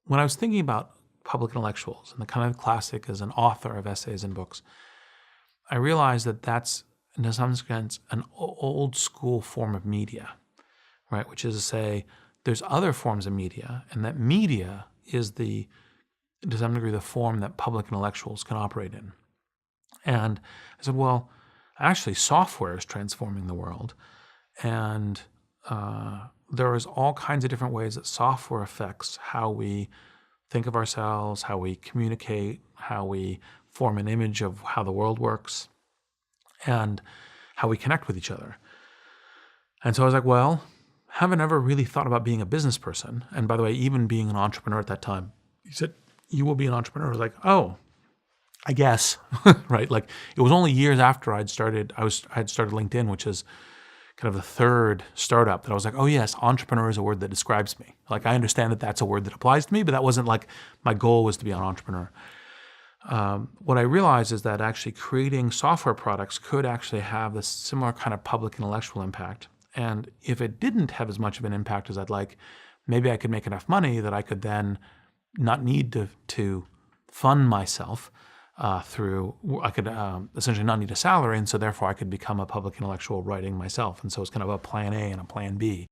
when I was thinking about public intellectuals and the kind of classic as an author of essays and books, I realized that that's, in some sense, an old school form of media, right? Which is to say, there's other forms of media, and that media is to some degree, the form that public intellectuals can operate in. And I said, well, actually, software is transforming the world, and there is all kinds of different ways that software affects how we think of ourselves, how we communicate, how we form an image of how the world works, and how we connect with each other. And so I was like, well, haven't ever really thought about being a business person. And by the way, even being an entrepreneur at that time, he said, you will be an entrepreneur. I was like, oh, I guess, right? Like it was only years after I had started LinkedIn, which is kind of the third startup, that I was like, oh yes, entrepreneur is a word that describes me. Like I understand that that's a word that applies to me, but that wasn't like my goal was to be an entrepreneur. What I realized is that actually creating software products could actually have this similar kind of public intellectual impact. And if it didn't have as much of an impact as I'd like, maybe I could make enough money that I could then not need to fund myself I could essentially not need a salary, and so therefore I could become a public intellectual writing myself. And so it's kind of a plan A and a plan B.